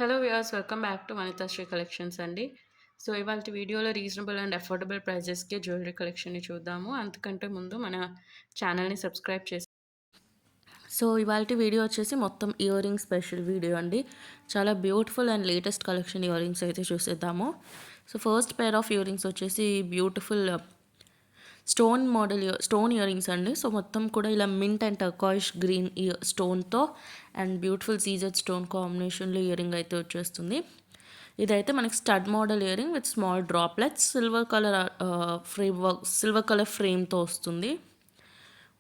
Hello viewers, welcome back to Vanithasri collections అండి. So ఇవాల్టి వీడియోలో రీజనబుల్ అండ్ అఫోర్డబుల్ ప్రైజెస్‌కి జ్యువెలరీ కలెక్షన్‌ని చూద్దాము. అంతకంటే ముందు మన ఛానల్‌ని సబ్స్క్రైబ్ చేసి సో ఇవాల్టి వీడియో వచ్చేసి మొత్తం ఇయర్ రింగ్ స్పెషల్ వీడియో అండి. చాలా beautiful and latest collection earrings అయితే చూసేద్దాము. So first pair of earrings వచ్చేసి బ్యూటిఫుల్ స్టోన్ ఇయర్ రింగ్స్ అండి. సో మొత్తం కూడా ఇలా మింట్ అండ్ టర్కాయిష్ గ్రీన్ స్టోన్తో అండ్ బ్యూటిఫుల్ సీజర్ స్టోన్ కాంబినేషన్లో ఇయర్ రింగ్ అయితే వచ్చేస్తుంది. ఇదైతే మనకి stud model earring with small droplets silver colour ఫ్రేమ్తో వస్తుంది.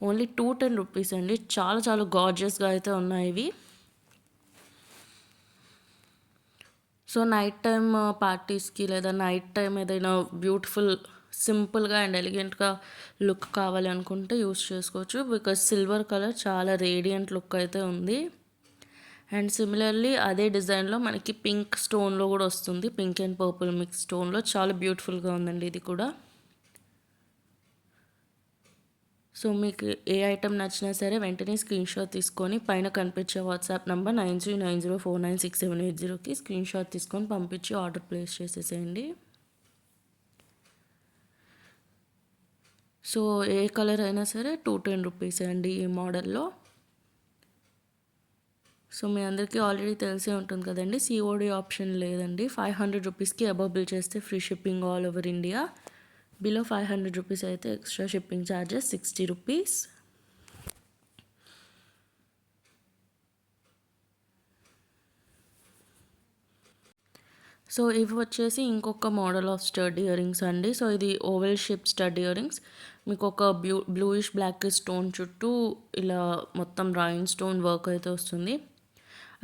ఓన్లీ 210 రూపీస్ అండి. చాలా చాలా గార్జియస్గా అయితే ఉన్నాయి ఇవి. సో నైట్ టైమ్ పార్టీస్కి లేదా నైట్ టైం ఏదైనా బ్యూటిఫుల్ సింపుల్గా అండ్ ఎలిగెంట్గా లుక్ కావాలి అనుకుంటే యూస్ చేసుకోవచ్చు. బికాజ్ సిల్వర్ కలర్ చాలా రేడియంట్ లుక్ అయితే ఉంది. అండ్ సిమిలర్లీ అదే డిజైన్లో మనకి పింక్ స్టోన్లో కూడా వస్తుంది. పింక్ అండ్ పర్పుల్ మిక్స్ స్టోన్లో చాలా బ్యూటిఫుల్గా ఉందండి ఇది కూడా. సో మీకు ఏ ఐటెం నచ్చినా సరే వెంటనే స్క్రీన్ షాట్ తీసుకొని పైన కనిపించే వాట్సాప్ నెంబర్ 9390496780కి స్క్రీన్ షాట్ తీసుకొని పంపించి ఆర్డర్ ప్లేస్ చేసేసేయండి. సో ఏ కలర్ అయినా సరే 210 రూపీస్ అండి ఈ మోడల్లో. సో మీ అందరికీ ఆల్రెడీ తెలిసే ఉంటుంది కదండి, సిఓడి ఆప్షన్ లేదండి. 500 రూపీస్కి అబవ్ బిల్ చేస్తే free shipping all over India. Below 500 rupees అయితే extra shipping charges 60 rupees. So ఇవి వచ్చేసి ఇంకొక model of stud earrings అండి. సో ఇది oval shape stud earrings. మీకు ఒక బ్లూయిష్ బ్లాక్ స్టోన్ చుట్టూ ఇలా మొత్తం రైన్ స్టోన్ వర్క్ అయితే వస్తుంది.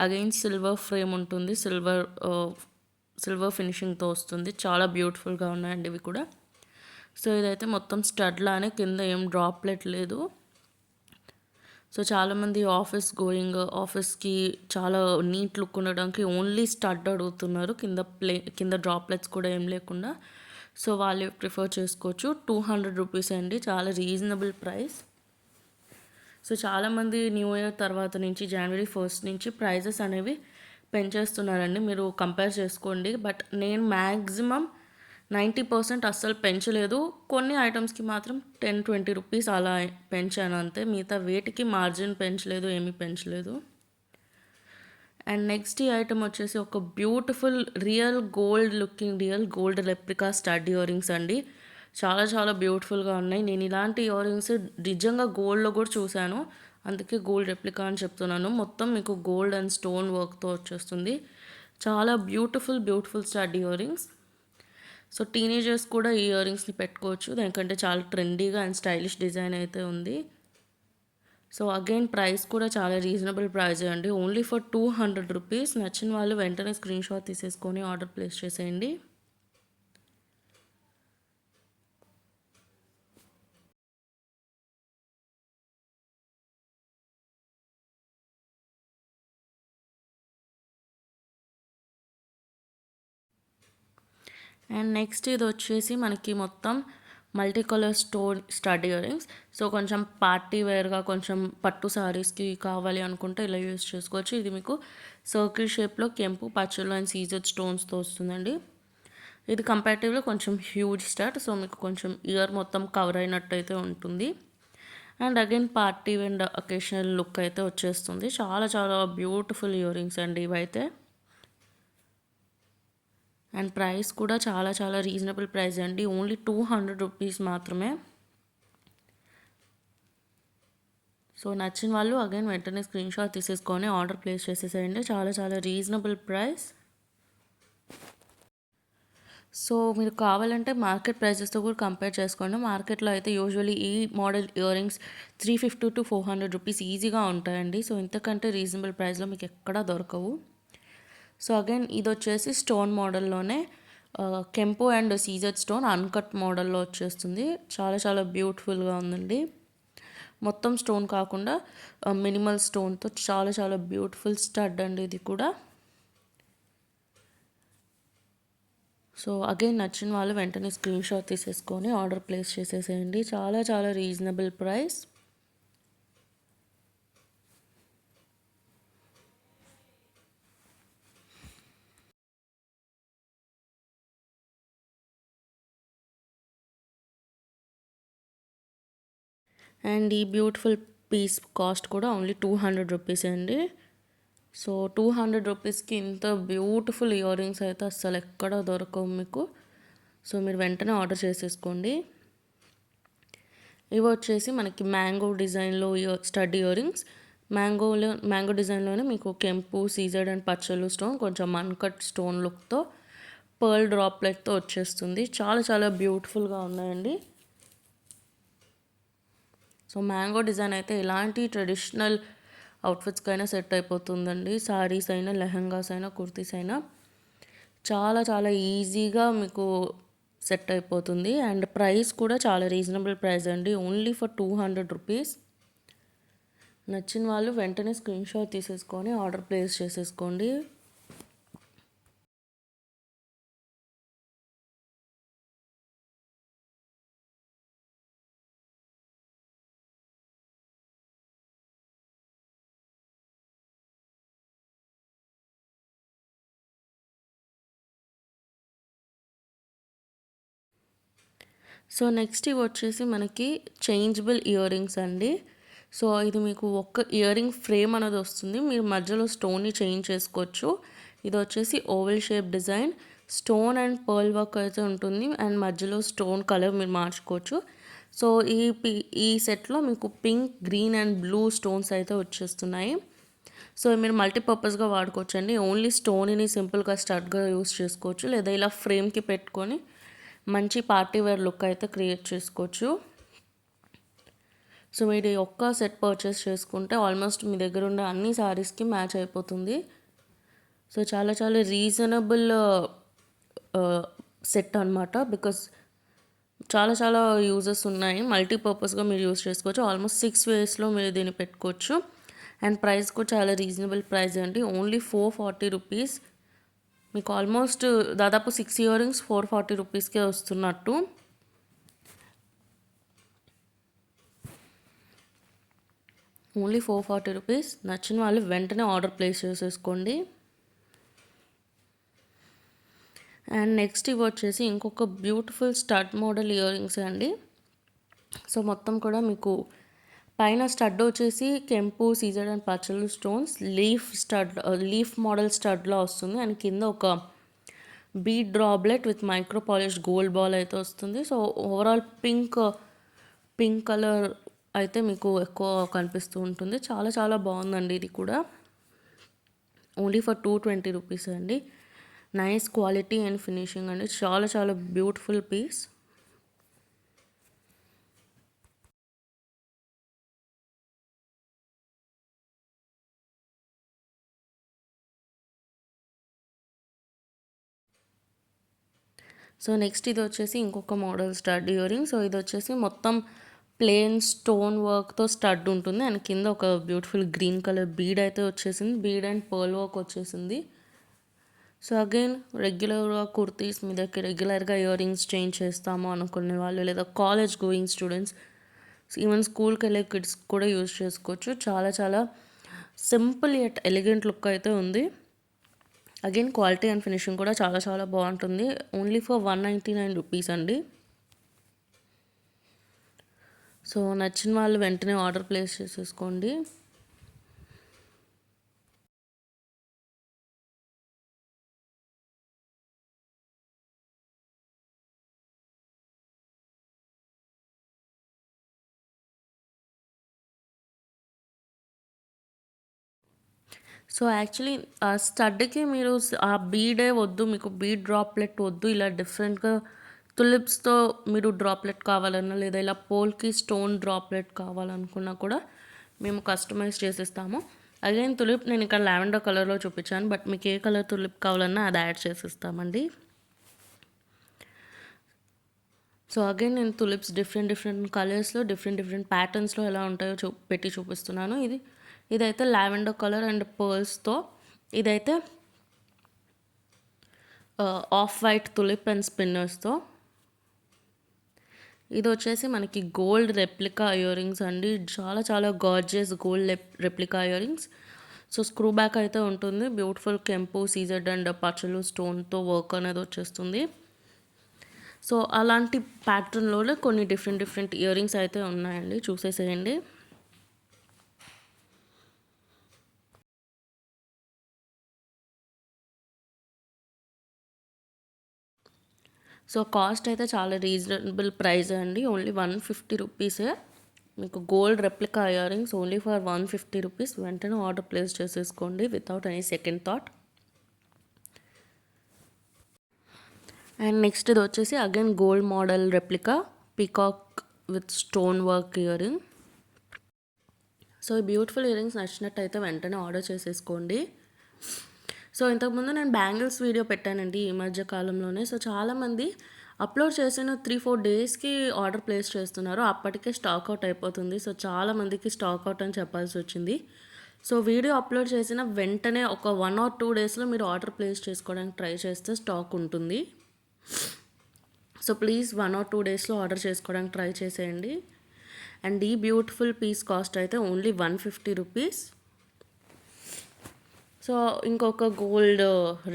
అగైన్ సిల్వర్ ఫ్రేమ్ ఉంటుంది, సిల్వర్ ఫినిషింగ్తో వస్తుంది. చాలా బ్యూటిఫుల్గా ఉన్నాయండి ఇవి కూడా. సో ఇదైతే మొత్తం స్టడ్ లానే, కింద ఏం డ్రాప్లెట్ లేదు. సో చాలామంది ఆఫీస్కి చాలా నీట్ లుక్ ఉండడానికి ఓన్లీ స్టడ్ అడుగుతున్నారు, కింద డ్రాప్లెట్స్ కూడా ఏం లేకుండా. సో వాళ్ళు ప్రిఫర్ చేసుకోవచ్చు. 200 రూపీస్ అండి, చాలా రీజనబుల్ ప్రైస్. సో చాలామంది న్యూ ఇయర్ తర్వాత నుంచి జనవరి 1 నుంచి ప్రైజెస్ అనేవి పెంచేస్తున్నారండి. మీరు కంపేర్ చేసుకోండి. బట్ నేను మ్యాక్సిమం 90% అస్సలు పెంచలేదు. కొన్ని ఐటమ్స్కి మాత్రం 10-20 రూపీస్ అలా పెంచాను అంతే. మిగతా వేటికి మార్జిన్ పెంచలేదు, ఏమీ పెంచలేదు. అండ్ నెక్స్ట్ ఈ ఐటమ్ వచ్చేసి ఒక beautiful real gold replica stud earrings అండి. చాలా చాలా బ్యూటిఫుల్గా ఉన్నాయి. నేను ఇలాంటి ఇయర్ రింగ్స్ నిజంగా గోల్డ్లో కూడా చూశాను, అందుకే గోల్డ్ రెప్లికా అని చెప్తున్నాను. మొత్తం మీకు గోల్డ్ అండ్ స్టోన్ వర్క్తో వచ్చేస్తుంది. చాలా beautiful stud earrings. So teenagers కూడా ఈ ఇయర్ రింగ్స్ని పెట్టుకోవచ్చు, దానికంటే చాలా ట్రెండీగా అండ్ స్టైలిష్ డిజైన్ అయితే ఉంది. సో అగైన్ ప్రైస్ కూడా చాలా రీజనబుల్ ప్రైస్ అండి, ఓన్లీ ఫర్ 200 రూపీస్. నచ్చిన వాళ్ళు వెంటనే స్క్రీన్ షాట్ తీసేసుకొని ఆర్డర్ ప్లేస్ చేసేయండి. అండ్ నెక్స్ట్ ఇది వచ్చేసి మనకి మొత్తం multi colour stud earrings. So కొంచెం పార్టీ వేర్గా, కొంచెం పట్టు సారీస్కి కావాలి అనుకుంటే ఇలా యూస్ చేసుకోవచ్చు. ఇది మీకు సర్కిల్ షేప్లో కెంపు, పచ్చలు అండ్ సీజర్ స్టోన్స్తో వస్తుందండి. ఇది కంపారిటివ్గా కొంచెం హ్యూజ్ స్టడ్. సో మీకు కొంచెం ఇయర్ మొత్తం కవర్ అయినట్టు అయితే ఉంటుంది. And again party and occasional look అయితే వచ్చేస్తుంది. చాలా చాలా బ్యూటిఫుల్ ఇయర్ రింగ్స్ అండి ఇవైతే. అండ్ ప్రైస్ కూడా చాలా చాలా రీజనబుల్ ప్రైస్ అండి, ఓన్లీ 200 రూపీస్ మాత్రమే. సో నచ్చిన వాళ్ళు అగైన్ వెంటనే స్క్రీన్ షాట్ తీసేసుకొని ఆర్డర్ ప్లేస్ చేసేసేయండి. చాలా చాలా రీజనబుల్ ప్రైస్. సో మీరు కావాలంటే మార్కెట్ ప్రైజెస్తో కూడా కంపేర్ చేసుకోండి. మార్కెట్లో అయితే యూజువల్లీ ఈ model ear rings 350 to 400 rupees ఈజీగా ఉంటాయండి. సో ఇంతకంటే రీజనబుల్ ప్రైస్లో మీకు ఎక్కడా దొరకవు. సో అగైన్ ఇది వచ్చేసి స్టోన్ మోడల్లోనే కెంపు అండ్ సీజర్ స్టోన్ అన్కట్ మోడల్లో వచ్చేస్తుంది. చాలా చాలా బ్యూటిఫుల్గా ఉందండి. మొత్తం స్టోన్ కాకుండా మినిమల్ స్టోన్తో చాలా చాలా బ్యూటిఫుల్ స్టడ్ అండి ఇది కూడా. సో అగైన్ నచ్చిన వాళ్ళు వెంటనే స్క్రీన్ షాట్ తీసేసుకొని ఆర్డర్ ప్లేస్ చేసేసేయండి. చాలా చాలా రీజనబుల్ ప్రైస్. అండ్ ఈ బ్యూటిఫుల్ పీస్ కాస్ట్ కూడా ఓన్లీ 200 రూపీస్ అండి. సో 200 రూపీస్కి ఇంత బ్యూటిఫుల్ ఇయర్ రింగ్స్ అయితే అస్సలు ఎక్కడ దొరకవు మీకు. సో మీరు వెంటనే ఆర్డర్ చేసేసుకోండి. ఇవి వచ్చేసి మనకి మ్యాంగో డిజైన్లో స్టడ్ ఇయర్ రింగ్స్. మ్యాంగో డిజైన్లోనే మీకు కెంపు, సీజర్డ్ అండ్ పచ్చలు స్టోన్, కొంచెం అన్కట్ స్టోన్ లుక్తో పర్ల్ డ్రాప్లెట్తో వచ్చేస్తుంది. చాలా చాలా బ్యూటిఫుల్గా ఉన్నాయండి. సో మ్యాంగో డిజైన్ అయితే ఎలాంటి ట్రెడిషనల్ అవుట్ఫిట్స్కైనా సెట్ అయిపోతుందండి. శారీస్ అయినా, లెహంగాస్ అయినా, కుర్తీస్ అయినా చాలా చాలా ఈజీగా మీకు సెట్ అయిపోతుంది. అండ్ ప్రైస్ కూడా చాలా రీజనబుల్ ప్రైస్ అండి, ఓన్లీ ఫర్ 200 రూపీస్. నచ్చిన వాళ్ళు వెంటనే స్క్రీన్ షాట్ తీసేసుకొని ఆర్డర్ ప్లేస్ చేసేసుకోండి. సో నెక్స్ట్ ఇవి వచ్చేసి మనకి చేంజబుల్ ఇయర్ రింగ్స్ అండి. సో ఇది మీకు ఒక్క ఇయర్ రింగ్ ఫ్రేమ్ అనేది వస్తుంది, మీరు మధ్యలో స్టోన్ని చేంజ్ చేసుకోవచ్చు. ఇది వచ్చేసి oval shape design, stone and pearl work అయితే ఉంటుంది, అండ్ మధ్యలో స్టోన్ కలర్ మీరు మార్చుకోవచ్చు. సో ఈ సెట్లో మీకు pink, green and blue stones అయితే వచ్చేస్తున్నాయి. సో మీరు మల్టీపర్పస్గా వాడుకోవచ్చు అండి. ఓన్లీ స్టోన్ని సింపుల్గా స్టడ్గా యూస్ చేసుకోవచ్చు, లేదా ఇలా ఫ్రేమ్కి పెట్టుకొని మంచి పార్టీ వేర్ లుక్ అయితే క్రియేట్ చేసుకోవచ్చు. సో మీరు ఒక్క సెట్ పర్చేస్ చేసుకుంటే ఆల్మోస్ట్ మీ దగ్గర ఉండే అన్ని శారీస్కి మ్యాచ్ అయిపోతుంది. సో చాలా చాలా రీజనబుల్ సెట్ అనమాట, బికాస్ చాలా చాలా యూజెస్ ఉన్నాయి. మల్టీపర్పస్గా మీరు యూజ్ చేసుకోవచ్చు. ఆల్మోస్ట్ 6 వేస్లో మీరు దీన్ని పెట్టుకోవచ్చు. అండ్ ప్రైస్ కూడా చాలా రీజనబుల్ ప్రైస్ అండి, ఓన్లీ 440 రూపీస్. మీకు ఆల్మోస్ట్ దాదాపు 6 ఇయర్ రింగ్స్ 440 రూపీస్కే వస్తున్నట్టు. Only 440 rupees. నచ్చిన వాళ్ళు వెంటనే ఆర్డర్ ప్లేస్ చేసేసుకోండి. అండ్ నెక్స్ట్ ఇవి వచ్చేసి ఇంకొక beautiful stud model ear rings అండి. సో మొత్తం కూడా మీకు పైన స్టడ్ వచ్చేసి కెంపు, సీజర్డ్ అండ్ పచ్చలు స్టోన్స్, లీఫ్ మోడల్ స్టడ్లో వస్తుంది. అండ్ కింద ఒక bead droplet with micro polish gold ball అయితే వస్తుంది. సో ఓవరాల్ పింక్ కలర్ అయితే మీకు ఎక్కువ కనిపిస్తూ ఉంటుంది. చాలా చాలా బాగుందండి ఇది కూడా. ఓన్లీ ఫర్ 220 రూపీస్ అండి. నైస్ క్వాలిటీ అండ్ ఫినిషింగ్ అండి, చాలా చాలా బ్యూటిఫుల్ పీస్. సో నెక్స్ట్ ఇది వచ్చేసి ఇంకొక model stud ear ring. So ఇది వచ్చేసి మొత్తం ప్లెయిన్ స్టోన్ వర్క్తో స్టడ్ ఉంటుంది, అండ్ కింద ఒక బ్యూటిఫుల్ గ్రీన్ కలర్ బీడ్ అయితే వచ్చేసింది. బీడ్ అండ్ పర్ల్ వర్క్ వచ్చేసింది. సో అగైన్ రెగ్యులర్గా కుర్తీస్ మీదకి రెగ్యులర్గా ఇయర్ రింగ్స్ చేంజ్ చేస్తాము అనుకునే వాళ్ళు, లేదా కాలేజ్ గోయింగ్ స్టూడెంట్స్, ఈవెన్ స్కూల్కి వెళ్ళే కిడ్స్ కూడా యూజ్ చేసుకోవచ్చు. చాలా చాలా సింపుల్ యట్ ఎలిగెంట్ లుక్ అయితే ఉంది. అగైన్ క్వాలిటీ అండ్ ఫినిషింగ్ కూడా చాలా చాలా బాగుంటుంది. ఓన్లీ ఫర్ 199 రూపీస్ అండి. సో నచ్చిన వాళ్ళు వెంటనే ఆర్డర్ ప్లేస్ చేసేసుకోండి. సో యాక్చువల్లీ ఆ స్టడ్కి మీరు ఆ బీడే వద్దు, మీకు బీడ్ డ్రాప్లెట్ వద్దు, ఇలా డిఫరెంట్గా తులిప్స్తో మీరు డ్రాప్లెట్ కావాలన్నా, లేదా ఇలా పోల్కి స్టోన్ డ్రాప్లెట్ కావాలనుకున్నా కూడా మేము కస్టమైజ్ చేసిస్తాము. అగైన్ తులిప్ నేను ఇక్కడ లావెండర్ కలర్లో చూపించాను, బట్ మీకు ఏ కలర్ తులిప్ కావాలన్నా అది యాడ్ చేసిస్తామండి. సో అగైన్ నేను తులిప్స్ డిఫరెంట్ కలర్స్లో డిఫరెంట్ ప్యాటర్న్స్లో ఎలా ఉంటాయో పెట్టి చూపిస్తున్నాను. ఇదైతే లావెండర్ కలర్ అండ్ పర్ల్స్తో, ఇదైతే ఆఫ్ వైట్ తులిప్ అండ్ స్పిన్నర్స్తో. ఇది వచ్చేసి మనకి గోల్డ్ రెప్లికా ఇయర్ రింగ్స్ అండి, చాలా చాలా gorgeous gold replica ear rings. So screw back అయితే ఉంటుంది, బ్యూటిఫుల్ కెంపు, సీజర్డ్ అండ్ పచ్చలు స్టోన్తో వర్క్ అనేది వచ్చేస్తుంది. సో అలాంటి ప్యాటర్న్‌లోనే కొన్ని డిఫరెంట్ డిఫరెంట్ ఇయర్ రింగ్స్ అయితే ఉన్నాయండి. చూసేసేయండి. సో కాస్ట్ అయితే చాలా రీజనబుల్ ప్రైస్ అండి. ఓన్లీ 150 రూపీసే. మీకు gold replica ear rings only for 150 rupees. వెంటనే ఆర్డర్ ప్లేస్ చేసేసుకోండి without any second thought. And next ఇది వచ్చేసి again gold model replica peacock with stone work ear ring. So ఈ బ్యూటిఫుల్ ఇయర్ రింగ్స్ నచ్చినట్టయితే వెంటనే ఆర్డర్ చేసేసుకోండి. సో ఇంతకుముందు నేను బ్యాంగిల్స్ వీడియో పెట్టానండి ఈ మధ్య కాలంలోనే. సో చాలామంది అప్లోడ్ చేసిన 3-4 డేస్కి ఆర్డర్ ప్లేస్ చేస్తున్నారు. అప్పటికే స్టాక్ అవుట్ అయిపోతుంది. సో చాలామందికి స్టాక్ అవుట్ అని చెప్పాల్సి వచ్చింది. సో వీడియో అప్లోడ్ చేసిన వెంటనే ఒక 1 or 2 డేస్లో మీరు ఆర్డర్ ప్లేస్ చేసుకోవడానికి ట్రై చేస్తే స్టాక్ ఉంటుంది. సో ప్లీజ్ 1 or 2 డేస్లో ఆర్డర్ చేసుకోవడానికి ట్రై చేసేయండి. అండ్ ఈ బ్యూటిఫుల్ పీస్ కాస్ట్ అయితే ఓన్లీ 150 రూపీస్. సో ఇంకొక గోల్డ్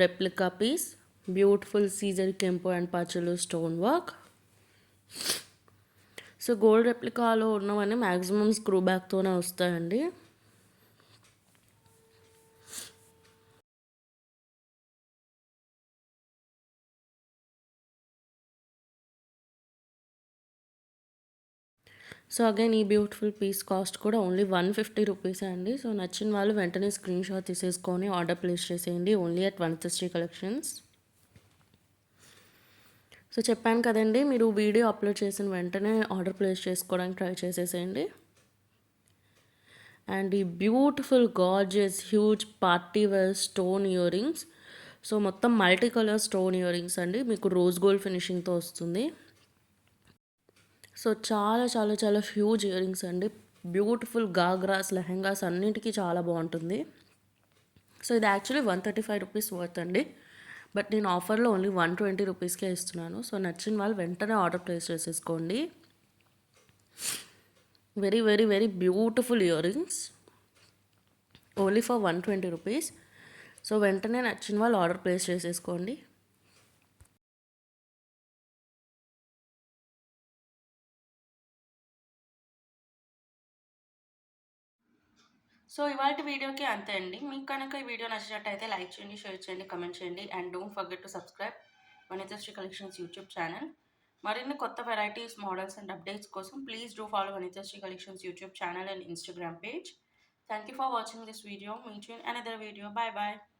రెప్లికా పీస్ బ్యూటిఫుల్ సీజర్ కెంపు అండ్ పచ్చలు స్టోన్ వర్క్. సో గోల్డ్ రెప్లికాలో ఉన్నవన్నీ మ్యాక్సిమం స్క్రూ బ్యాక్తోనే వస్తాయండి. సో అగైన్ ఈ బ్యూటిఫుల్ పీస్ కాస్ట్ కూడా ఓన్లీ 150 రూపీసే అండి. సో నచ్చిన వాళ్ళు వెంటనే స్క్రీన్ షాట్ తీసేసుకొని ఆర్డర్ ప్లేస్ చేసేయండి only at Vanithasri collections. So చెప్పాను కదండి, మీరు వీడియో అప్లోడ్ చేసిన వెంటనే ఆర్డర్ ప్లేస్ చేసుకోవడానికి ట్రై చేసేసేయండి. అండ్ ఈ beautiful gorgeous huge party wear stone earrings. So మొత్తం multi colour stone earrings అండి. మీకు రోజ్ గోల్డ్ ఫినిషింగ్తో వస్తుంది. సో చాలా చాలా చాలా హ్యూజ్ ఇయర్ రింగ్స్ అండి. బ్యూటిఫుల్ గాగ్రాస్ లెహెంగాస్ అన్నింటికీ చాలా బాగుంటుంది. సో ఇది యాక్చువల్లీ 135 రూపీస్ వర్త్ అండి. బట్ నేను ఆఫర్లో ఓన్లీ 120 రూపీస్కే ఇస్తున్నాను. సో నచ్చిన వాళ్ళు వెంటనే ఆర్డర్ ప్లేస్ చేసేసుకోండి. Very very very beautiful ear rings only for 120 rupees. So వెంటనే నచ్చిన వాళ్ళు ఆర్డర్ ప్లేస్ చేసేసుకోండి. సో ఇవాళ వీడియోకి అంతే అండి. మీకు కనుక ఈ వీడియో నచ్చినట్టయితే లైక్ చేయండి, షేర్ చేయండి, కమెంట్ చేయండి. And don't forget to subscribe Vanithasri collections YouTube channel. మరిన్ని కొత్త వెరైటీస్, మోడల్స్ అండ్ అప్డేట్స్ కోసం please do follow Vanithasri collections YouTube channel and Instagram page. Thank you for watching this video. Meet you in another video. Bye bye.